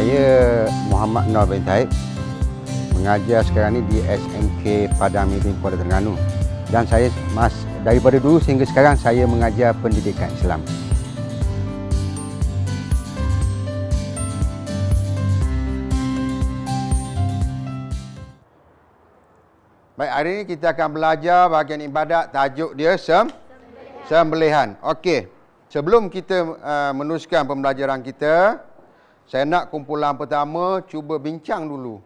Saya Muhammad Nur bin Taib, mengajar sekarang ni di SMK Padang Miring Kuala Terengganu. Dan saya daripada dulu sehingga sekarang saya mengajar pendidikan Islam. Baik, hari ini kita akan belajar bahagian ibadat, tajuk dia sembelihan. Okey, sebelum kita meneruskan pembelajaran kita, saya nak kumpulan pertama cuba bincang dulu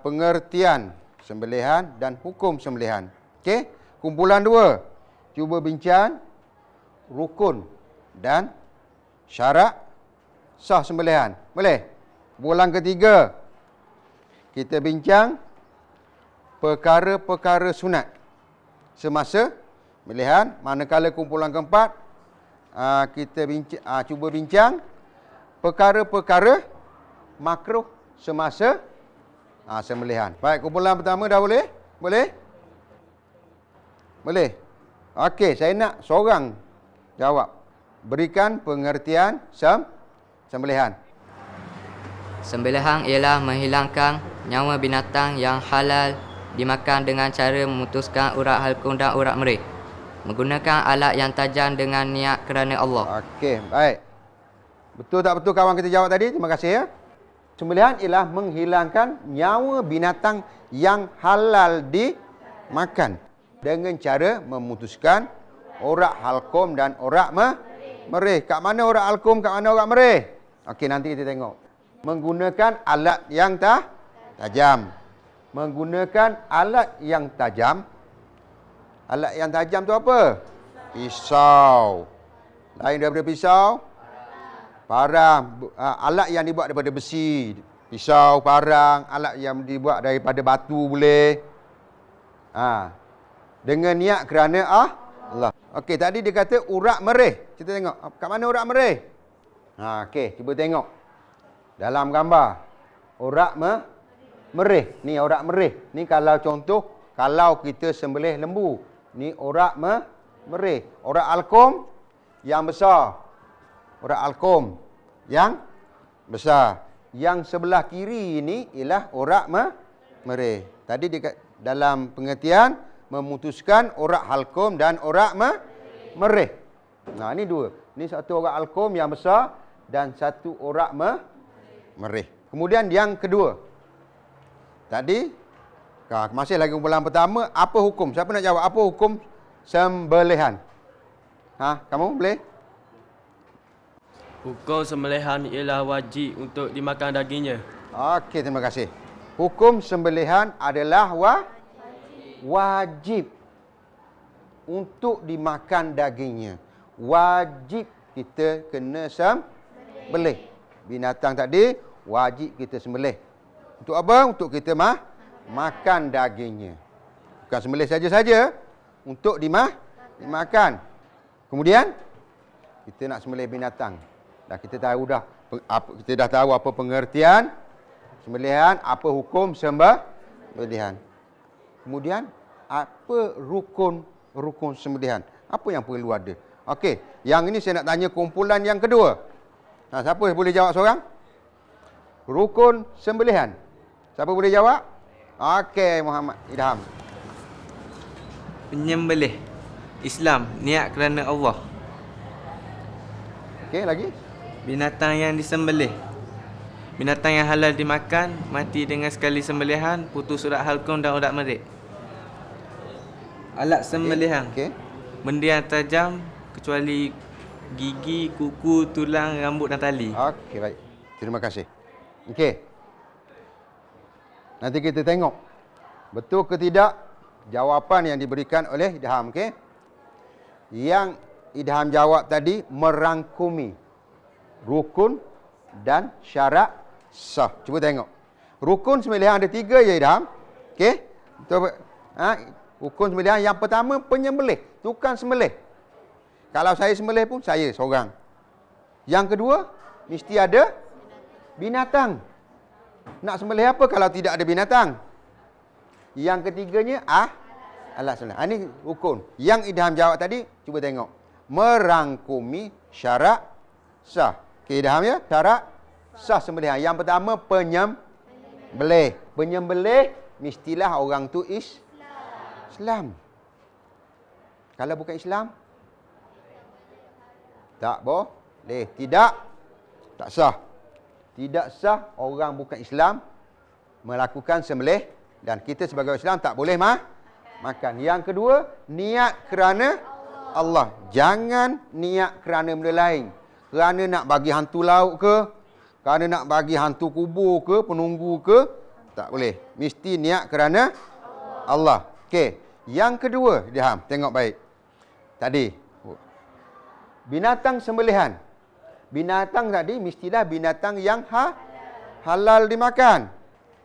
pengertian sembelihan dan hukum sembelihan. Okey, kumpulan dua cuba bincang rukun dan syarat sah sembelihan. Boleh? Kumpulan ketiga kita bincang perkara-perkara sunat semasa sembelihan. Manakala kumpulan keempat kita cuba bincang perkara-perkara makruh semasa sembelihan. Baik, kumpulan pertama dah boleh? Boleh? Boleh? Okey, saya nak seorang jawab. Berikan pengertian sembelihan. Sembelihan ialah menghilangkan nyawa binatang yang halal dimakan dengan cara memutuskan urat halkum dan urat merih. Menggunakan alat yang tajam dengan niat kerana Allah. Okey, baik. Betul tak betul kawan kita jawab tadi? Terima kasih ya. Sembelihan ialah menghilangkan nyawa binatang yang halal dimakan dengan cara memutuskan urat halkum dan urat merih. Kat mana urat halkum, kat mana urat merih? Okey, nanti kita tengok. Menggunakan alat yang tajam. Menggunakan alat yang tajam. Alat yang tajam tu apa? Pisau. Lain daripada pisau, parang. Alat yang dibuat daripada besi. Pisau, parang. Alat yang dibuat daripada batu boleh. Dengan niat kerana Allah. Okey, tadi dia kata urat merih. Kita tengok. Kat mana urat merih? Okey, cuba tengok. Dalam gambar. Urat merih. Ni urat merih. Ni kalau contoh, kalau kita sembelih lembu. Ni urat merih. Urat alkum yang besar. Urat alkum yang besar. Yang sebelah kiri ini ialah urat merih. Tadi dalam pengertian memutuskan urat halkum dan urat merih. Ini dua. Ini satu urat halkum yang besar dan satu urat merih. Kemudian yang kedua. Tadi masih lagi kumpulan pertama, apa hukum? Siapa nak jawab apa hukum sembelihan? Kamu boleh? Hukum sembelihan ialah wajib untuk dimakan dagingnya. Okey, terima kasih. Hukum sembelihan adalah wajib untuk dimakan dagingnya. Wajib kita kena sembelih. Binatang tadi wajib kita sembelih. Untuk apa? Untuk kita makan dagingnya. Bukan sembelih saja-saja, untuk dimakan. Kemudian kita nak sembelih binatang. Kita dah tahu apa pengertian sembelihan, apa hukum sembelihan. Kemudian apa rukun sembelihan? Apa yang perlu ada? Okey, yang ini saya nak tanya kumpulan yang kedua. Siapa boleh jawab seorang? Rukun sembelihan. Siapa boleh jawab? Okey, Muhammad Idham. Penyembelih Islam, niat kerana Allah. Okey, lagi? Binatang yang disembelih. Binatang yang halal dimakan, mati dengan sekali sembelihan, putus urat halkum dan urat merih. Alat sembelihan. Okey. Benda yang tajam kecuali gigi, kuku, tulang, rambut dan tali. Okey, baik. Terima kasih. Okey. Nanti kita tengok betul ke tidak jawapan yang diberikan oleh Idham. Okey. Yang Idham jawab tadi merangkumi rukun dan syarat sah. Cuba tengok. Rukun sembelihan ada 3 je, Idham. Okey. Betul. Rukun sembelihan yang pertama penyembelih, tukang sembelih. Kalau saya sembelih pun saya seorang. Yang kedua mesti ada binatang. Nak sembelih apa kalau tidak ada binatang? Yang ketiganya alat sembelih. Ini rukun. Yang Idham jawab tadi, cuba tengok. Merangkumi syarat sah. Okey, Idham ya? Syarat Sah sembelihan. Yang pertama penyembelih. Penyembelih mestilah orang tu Islam. Kalau bukan Islam tak boleh. Tak sah. Tidak sah orang bukan Islam melakukan sembelih dan kita sebagai Islam tak boleh makan. Yang kedua, niat kerana Allah. Jangan niat kerana benda lain. Kerana nak bagi hantu laut ke, kerana nak bagi hantu kubur ke, penunggu ke, tak boleh. Mesti niat kerana Allah. Okey. Yang kedua, Ilham, tengok baik. Tadi binatang sembelihan. Binatang tadi mestilah binatang yang halal dimakan.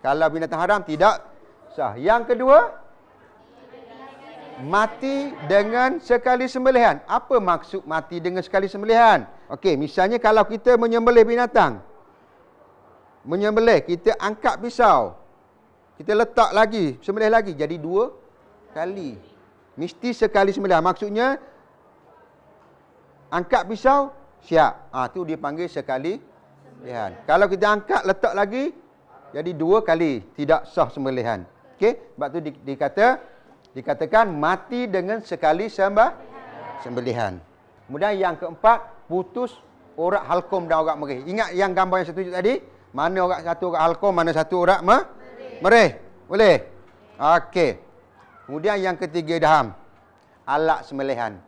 Kalau binatang haram tidak sah. Yang kedua, mati dengan sekali sembelihan. Apa maksud mati dengan sekali sembelihan? Okey, misalnya kalau kita menyembelih binatang. Menyembelih, kita angkat pisau. Kita letak lagi, sembelih lagi. Jadi 2 kali. Mesti sekali sembelihan. Maksudnya, angkat pisau, siap. Tu dia panggil sekali sembelihan. Kalau kita angkat, letak lagi, jadi 2 kali. Tidak sah sembelihan. Okey, sebab tu dikatakan mati dengan sekali sembelihan. Kemudian yang keempat, putus urat halkum dan urat merih. Ingat yang gambar yang saya tunjuk tadi? Mana satu urat halkum, mana satu urat merih. Boleh? Okey. Kemudian yang ketiga, Ilham. Alat sembelihan.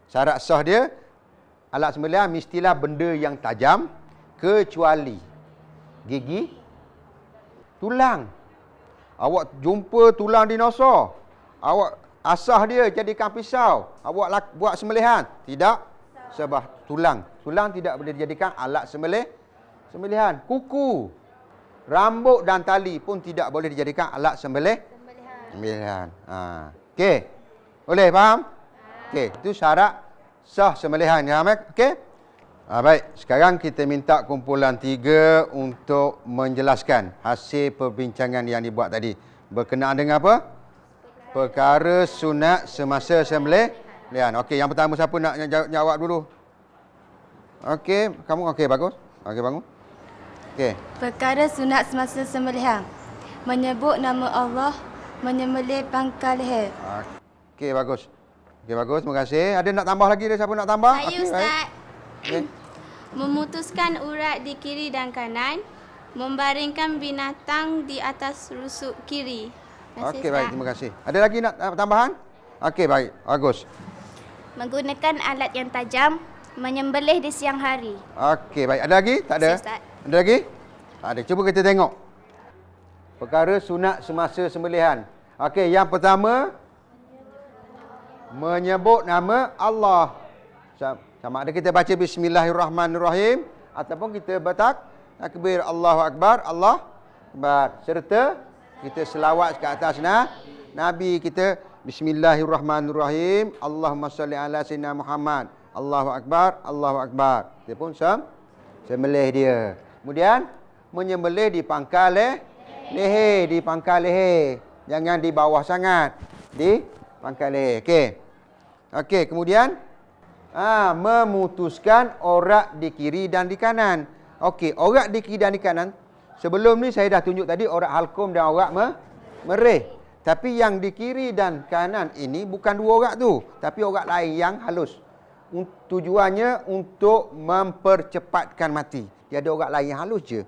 Syarat sah dia, alat sembelihan mestilah benda yang tajam kecuali gigi, tulang. Awak jumpa tulang dinosaur, awak asah dia jadikan pisau, awak buat sembelihan, tidak sebab tulang. Tulang tidak boleh dijadikan alat sembelihan. Kuku, rambut dan tali pun tidak boleh dijadikan alat sembelihan. Okey. Boleh faham? Okey, itu syarat sah sembelihan, ya, okey? Baik, sekarang kita minta kumpulan 3 untuk menjelaskan hasil perbincangan yang dibuat tadi. Berkenaan dengan apa? Perkara sunat semasa sembelihan. Okey, yang pertama siapa nak jawab dulu? Okey, kamu okey, bagus. Okey, bangun. Okey. Perkara sunat semasa sembelihan. Menyebut nama Allah, menyembelih pangkal leher. Okey, bagus. Okey, bagus. Terima kasih. Ada nak tambah lagi? Ada siapa nak tambah? Saya, Okey, Ustaz. Okay. Memutuskan urat di kiri dan kanan. Membaringkan binatang di atas rusuk kiri. Okey, baik. Terima kasih. Ada lagi nak tambahan? Okey, baik. Bagus. Menggunakan alat yang tajam. Menyembelih di siang hari. Okey, baik. Ada lagi? Tak ada? Ustaz. Ada lagi? Tak ada. Cuba kita tengok. Perkara sunat semasa sembelihan. Okey, yang pertama, menyebut nama Allah. Sama ada kita baca Bismillahirrahmanirrahim ataupun kita takbir Allahu Akbar, Allah Akbar. Serta kita selawat ke atas Nabi kita, Bismillahirrahmanirrahim, Allahumma salli ala sayyidina Muhammad, Allahu Akbar, Allahu Akbar. Kita pun sembelih dia. Kemudian menyembelih di pangkal leher, di pangkal leher. Jangan di bawah sangat, di pangkal leher. Okey, kemudian memutuskan orak di kiri dan di kanan. Okey, orak di kiri dan di kanan. Sebelum ni saya dah tunjuk tadi orak halkum dan orak merih. Tapi yang di kiri dan kanan ini bukan 2 orak tu, tapi orak lain yang halus. Tujuannya untuk mempercepatkan mati. Dia ada orak lain yang halus je.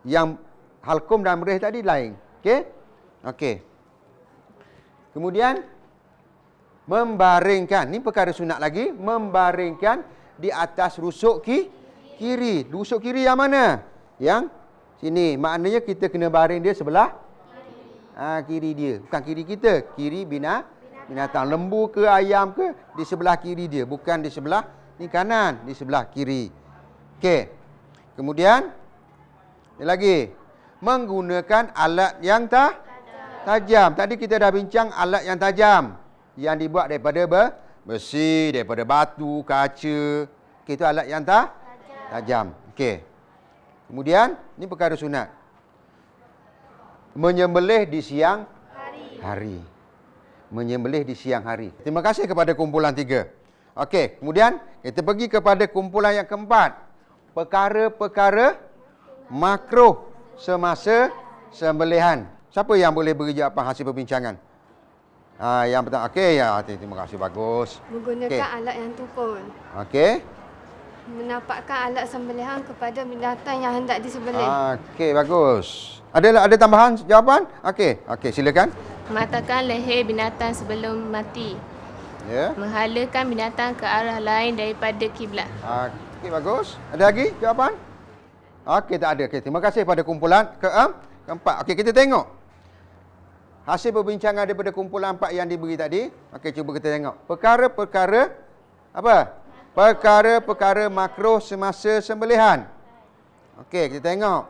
Yang halkum dan merih tadi lain. Okey. Kemudian membaringkan, ni perkara sunat lagi, membaringkan di atas rusuk kiri. Rusuk kiri yang mana? Yang sini. Maknanya kita kena baring dia sebelah kiri dia. Bukan kiri kita, kiri binatang. Lembu ke ayam ke, di sebelah kiri dia. Bukan di sebelah ni kanan, di sebelah kiri. Okey. Kemudian lagi, menggunakan alat yang tajam. Tadi kita dah bincang alat yang tajam. Yang dibuat daripada besi, daripada batu, kaca. Okey, itu alat yang tajam. Okey. Kemudian, ni perkara sunat. Menyembelih di siang hari. Menyembelih di siang hari. Terima kasih kepada kumpulan 3. Okey, kemudian kita pergi kepada kumpulan yang keempat. Perkara-perkara makruh semasa sembelihan. Siapa yang boleh beri jawapan hasil perbincangan? Yang pertama. Okey, ya, terima kasih, bagus. Menggunakan alat yang tumpul. Okey. Menampakkan alat sembelihan kepada binatang yang hendak disembelih. Okey, bagus. Ada tambahan jawapan? Okey, silakan. Mematahkan leher binatang sebelum mati. Ya. Menghalakan binatang ke arah lain daripada kiblat. Okey, bagus. Ada lagi jawapan? Okey, tak ada. Okey, terima kasih pada kumpulan keempat. Okey, kita tengok hasil perbincangan daripada kumpulan 4 yang diberi tadi. Okey, cuba kita tengok. Perkara-perkara apa? Perkara-perkara makruh semasa sembelihan. Okey, kita tengok.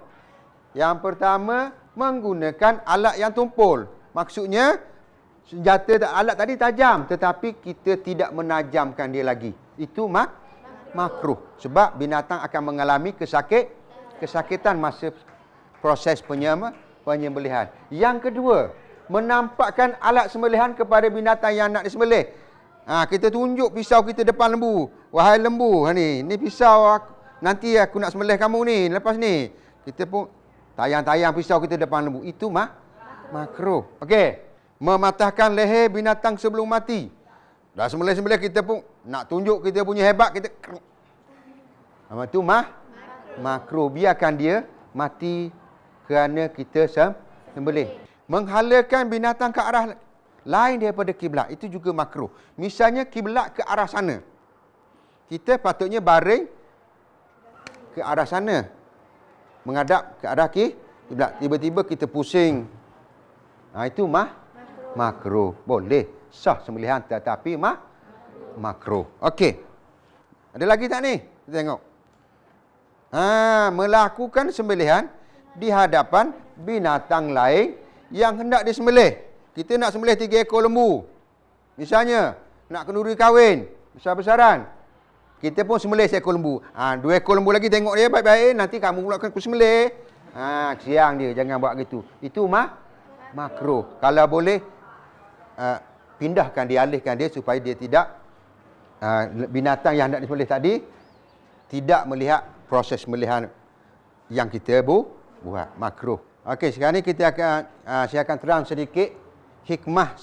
Yang pertama, menggunakan alat yang tumpul. Maksudnya, senjata alat tadi tajam, tetapi kita tidak menajamkan dia lagi. Itu makruh. Sebab binatang akan mengalami kesakitan masa proses penyembelihan. Yang kedua, menampakkan alat sembelihan kepada binatang yang nak disembelih. Kita tunjuk pisau kita depan lembu. Wahai lembu, ni pisau nanti aku nak sembelih kamu ni. Lepas ni, kita pun tayang-tayang pisau kita depan lembu. Itu makruh. Okey. Mematahkan leher binatang sebelum mati. Dah sembelih-sembelih kita pun nak tunjuk kita punya hebat, kita itu makruh. Biarkan dia mati kerana kita sembelih. Menghalakan binatang ke arah lain daripada kiblat, itu juga makruh. Misalnya kiblat ke arah sana. Kita patutnya baring ke arah sana. Menghadap ke arah kiblat. Tiba-tiba kita pusing. Itu makruh. Boleh sah sembelihan tetapi makruh. Okey. Ada lagi tak ni? Kita tengok. Melakukan sembelihan di hadapan binatang lain yang hendak disembelih. Kita nak sembelih 3 ekor lembu. Misalnya, nak kenduri kahwin, besar-besaran. Kita pun sembelih 1 ekor lembu. 2 ekor lembu lagi tengok dia baik-baik, nanti kamu pula akan sembelih. Kesiang dia, jangan buat gitu. Itu makruh. Kalau boleh, pindahkan, dialihkan dia supaya dia tidak, binatang yang hendak disembelih tadi, tidak melihat proses sembelihan yang kita buat. Makruh. Okey, sekarang ni saya akan terang sedikit hikmah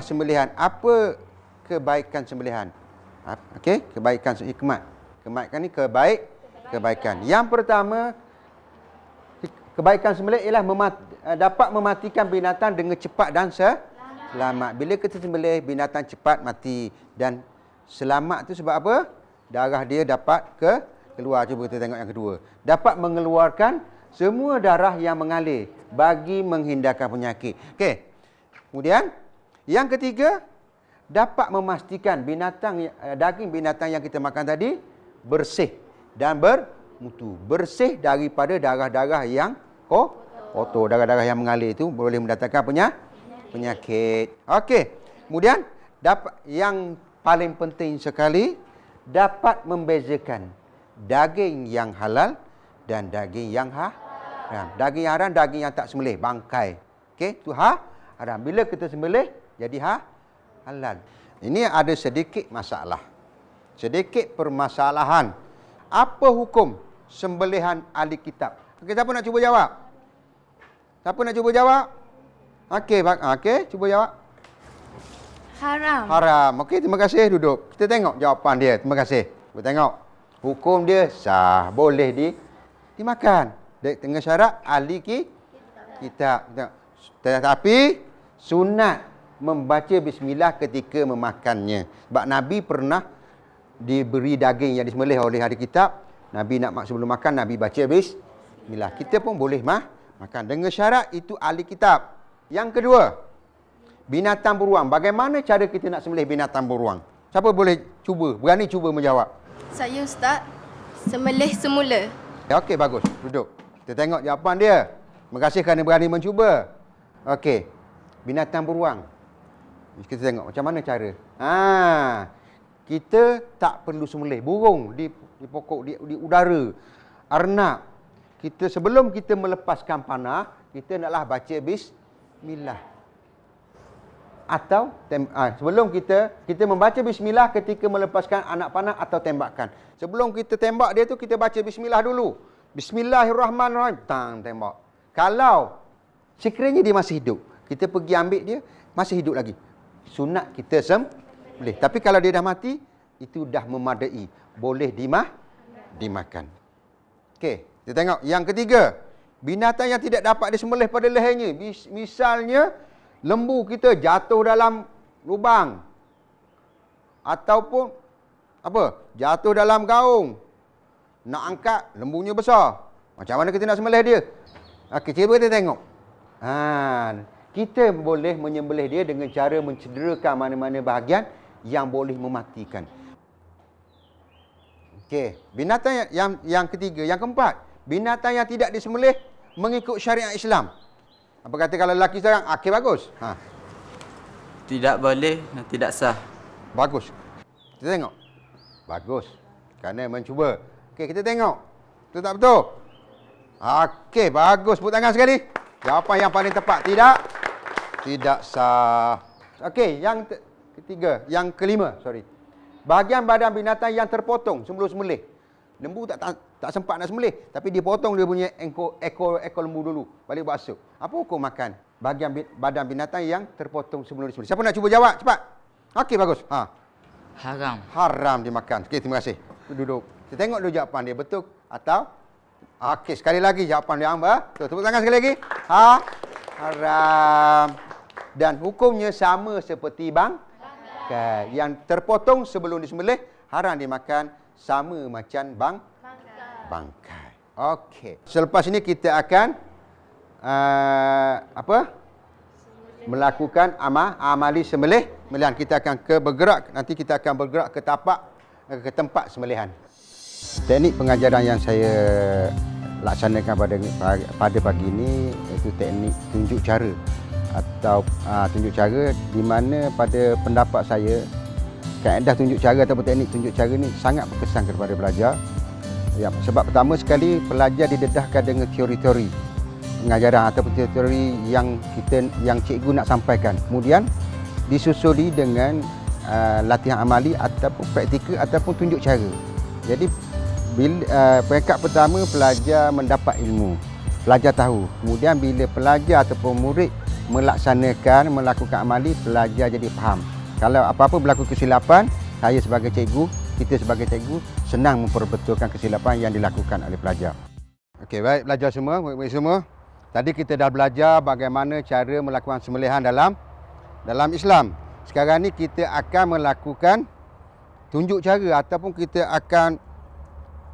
sembelihan. Apa kebaikan sembelihan? Okey, hikmat. Kebaikan ni kebaikan. Yang pertama, kebaikan sembelih ialah dapat mematikan binatang dengan cepat dan selamat. Bila kita sembelih, binatang cepat mati dan selamat tu sebab apa? Darah dia dapat keluar. Cuba kita tengok yang kedua. Dapat mengeluarkan semua darah yang mengalir bagi menghindarkan penyakit. Okey. Kemudian, yang ketiga, dapat memastikan daging binatang yang kita makan tadi bersih dan bermutu. Bersih daripada darah-darah yang kotor. Darah-darah yang mengalir itu boleh mendatangkan penyakit. Okey. Kemudian, yang paling penting sekali, dapat membezakan daging yang halal dan daging yang haram. Daging yang haram, daging yang tak sembelih, bangkai. Okey, itu haram. Bila kita sembelih, jadi halal. Ini ada sedikit masalah. Sedikit permasalahan. Apa hukum sembelihan ahli kitab? Okey, siapa nak cuba jawab? Siapa nak cuba jawab? Okey, cuba jawab. Haram. Okey, terima kasih, duduk. Kita tengok jawapan dia. Terima kasih. Kita tengok. Hukum dia sah, boleh dimakan. Dengan syarat ahli kitab. Tetapi sunat membaca bismillah ketika memakannya. Sebab Nabi pernah diberi daging yang disembelih oleh ahli kitab. Nabi sebelum makan, Nabi baca bismillah. Kita pun boleh makan. Dengan syarat itu ahli kitab. Yang kedua, binatang beruang. Bagaimana cara kita nak sembelih binatang beruang? Siapa boleh berani cuba menjawab? Saya Ustaz, sembelih semula. Okey, bagus. Duduk. Kita tengok jawapan dia. Terima kasih kerana berani mencuba. Okey. Binatang beruang. Kita tengok macam mana cara. Kita tak perlu sembelih. Burung di pokok, di udara. Arnab. Sebelum kita melepaskan panah, kita naklah baca bismillah. Atau sebelum kita membaca bismillah ketika melepaskan anak panah atau tembakan. Sebelum kita tembak dia tu, kita baca bismillah dulu. Bismillahirrahmanirrahim. Tang, tembak. Kalau sekiranya dia masih hidup, kita pergi ambil dia, masih hidup lagi. Sunat kita sembelih. Tapi kalau dia dah mati, itu dah memadai. Boleh dimakan. Okey, kita tengok. Yang ketiga, binatang yang tidak dapat disembelih pada lehernya. Misalnya, lembu kita jatuh dalam lubang. Ataupun, jatuh dalam gaung. Nak angkat, lembunya besar. Macam mana kita nak sembelih dia? Okey, cuba kita tengok. Kita boleh menyembelih dia dengan cara mencederakan mana-mana bahagian yang boleh mematikan. Okey, binatang yang ketiga, yang keempat, binatang yang tidak disembelih mengikut syariat Islam. Apa kata kalau lelaki sekarang? Okey, bagus. Tidak boleh dan tidak sah. Bagus. Kita tengok. Bagus. Kerana mencuba. Okey, kita tengok. Betul tak betul? Okey, bagus. Tepuk tangan sekali. Jawapan yang paling tepat. Tidak sah. Okey, yang ketiga. Yang kelima, sorry. Bahagian badan binatang yang terpotong sebelum sembelih. Lembu tak sempat nak sembelih. Tapi dia potong dia punya ekor lembu dulu. Balik buat sup. Apa hukum makan bahagian badan binatang yang terpotong sebelum disembelih? Siapa nak cuba jawab? Cepat. Okey, bagus. Haram. Haram dimakan. Okey, terima kasih. Duduk. Kita tengok dulu jawapan dia. Betul atau? Okey, sekali lagi jawapan dia betul. Tepuk tangan sekali lagi. Haram. Dan hukumnya sama seperti bangkai. Yang terpotong sebelum disembelih, haram dimakan sama macam bangkai. Okey. Selepas ini kita akan melakukan amali sembelihan. Kita akan bergerak, nanti kita akan bergerak ke ke tempat sembelihan. Teknik pengajaran yang saya laksanakan pada pagi ini iaitu teknik tunjuk cara atau tunjuk cara, di mana pada pendapat saya kaedah tunjuk cara ataupun teknik tunjuk cara ni sangat berkesan kepada pelajar. Ya, sebab pertama sekali pelajar didedahkan dengan teori-teori pengajaran ataupun teori yang cikgu nak sampaikan. Kemudian disusuli dengan latihan amali ataupun praktikal ataupun tunjuk cara. Jadi peringkat pertama pelajar mendapat ilmu, pelajar tahu. Kemudian bila pelajar ataupun murid melakukan amali, pelajar jadi faham. Kalau apa-apa berlaku kesilapan, saya sebagai cikgu, kita sebagai cikgu senang memperbetulkan kesilapan yang dilakukan oleh pelajar. Okey, baik pelajar semua, murid-murid semua. Tadi kita dah belajar bagaimana cara melakukan sembelihan dalam Islam. Sekarang ni kita akan melakukan tunjuk cara ataupun kita akan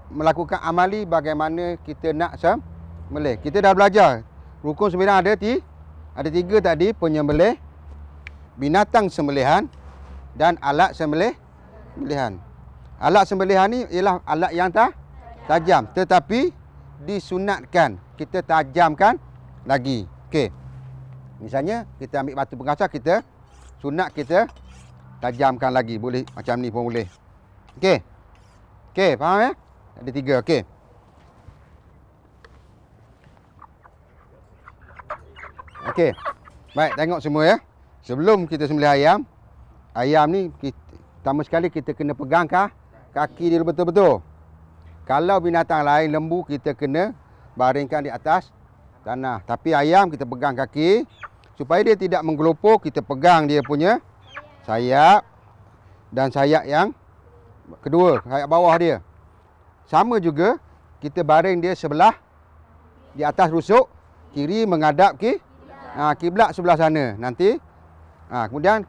melakukan amali bagaimana kita nak sembelih. Kita dah belajar rukun sembelihan ada tiga tadi: penyembelih, binatang sembelihan dan alat sembelihan. Alat sembelihan ni ialah alat yang tajam, tetapi disunatkan kita tajamkan lagi. Okey. Misalnya kita ambil batu pengasah, kita sunat kita tajamkan lagi. Boleh macam ni pun boleh. Okey. Okey, faham ya? Ada tiga. Okey. Okey. Baik, tengok semua ya. Sebelum kita sembelih ayam ni pertama sekali kita kena pegang kaki dia betul-betul. Kalau binatang lain, lembu, kita kena baringkan di atas tanah. Tapi ayam kita pegang kaki supaya dia tidak menggelopok, kita pegang dia punya sayap dan sayap yang kedua, sayap bawah dia. Sama juga kita baring dia sebelah di atas rusuk, kiri menghadap kiblat sebelah sana. Nanti kemudian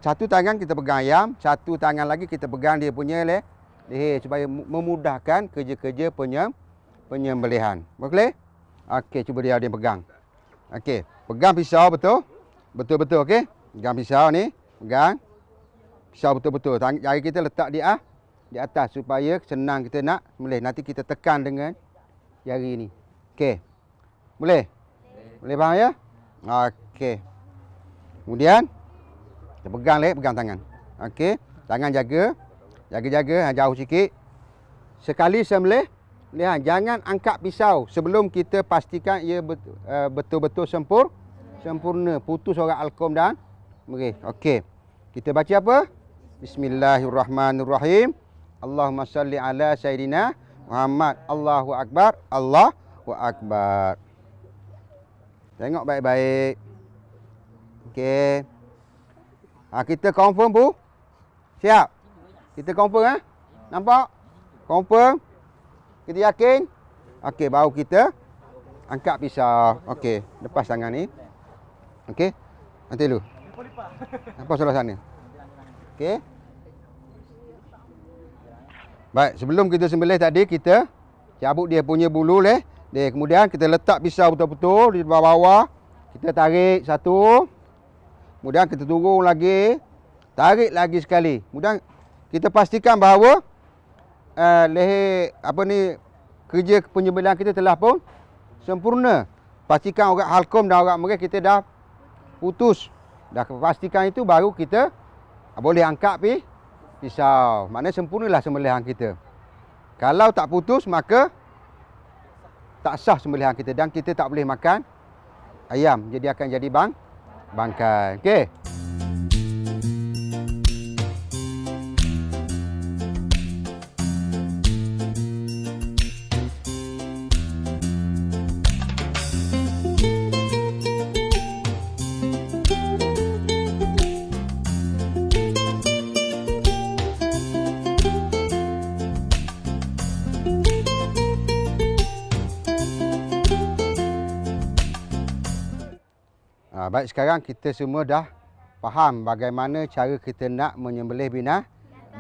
satu tangan kita pegang ayam, satu tangan lagi kita pegang dia punya leher supaya memudahkan kerja-kerja penyembelihan. Boleh? Okey, cuba dia pegang. Okey, pegang pisau betul-betul okey. Pegang pisau ni, pegang pisau betul-betul. Jari kita letak di atas supaya senang kita nak sembelih. Nanti kita tekan dengan jari ni. Okey. Boleh? Boleh faham ya? Okey. Kemudian kita pegang tangan. Okey, tangan jaga jauh sikit. Sekali sembelih, lihat jangan angkat pisau sebelum kita pastikan ia betul-betul sempurna, putus orang alqam dan merih. Okey. Kita baca apa? Bismillahirrahmanirrahim. Allahumma salli ala Sayyidina Muhammad. Allahu Akbar. Allahu Akbar. Tengok baik-baik. Okey. Kita confirm bu. Siap. Kita confirm Nampak? Confirm. Kita yakin? Okey, baru kita angkat pisau. Okey, lepas tangan ni. Okey. Nanti dulu. Nampak sebelah sana. Okey. Baik, sebelum kita sembelih tadi, kita cabut dia punya bulu leh. Kemudian kita letak pisau betul-betul di bawah-bawah. Kita tarik satu. Kemudian kita turun lagi. Tarik lagi sekali. Kemudian kita pastikan bahawa leher kerja penyembelihan kita telah pun sempurna. Pastikan urat halkum dan urat merih kita dah putus. Dah pastikan itu baru kita boleh angkat pisau. Maknanya sempurnalah sembelihan kita. Kalau tak putus maka tak sah sembelihan kita dan kita tak boleh makan ayam. Jadi akan jadi bangkai. Okey. Baik, sekarang kita semua dah faham bagaimana cara kita nak menyembelih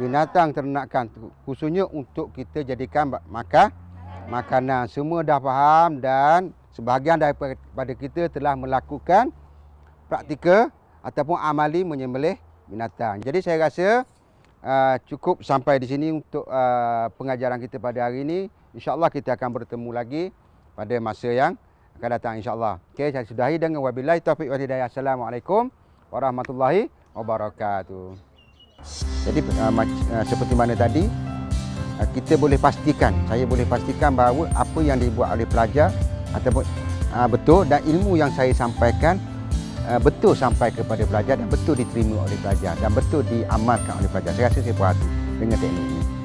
binatang ternakan, khususnya untuk kita jadikan makanan. Semua dah faham dan sebahagian daripada kita telah melakukan praktikal ataupun amali menyembelih binatang. Jadi saya rasa cukup sampai di sini untuk pengajaran kita pada hari ini. InsyaAllah kita akan bertemu lagi pada masa yang akan datang, insyaAllah. Okey, saya sudahi dengan wabillahi taufiq wal hidayah. Assalamualaikum warahmatullahi wabarakatuh. Jadi seperti mana tadi, kita boleh pastikan, saya boleh pastikan bahawa apa yang dibuat oleh pelajar ataupun betul, dan ilmu yang saya sampaikan betul sampai kepada pelajar dan betul diterima oleh pelajar dan betul diamalkan oleh pelajar. Saya rasa saya puas hati dengan teknik ini.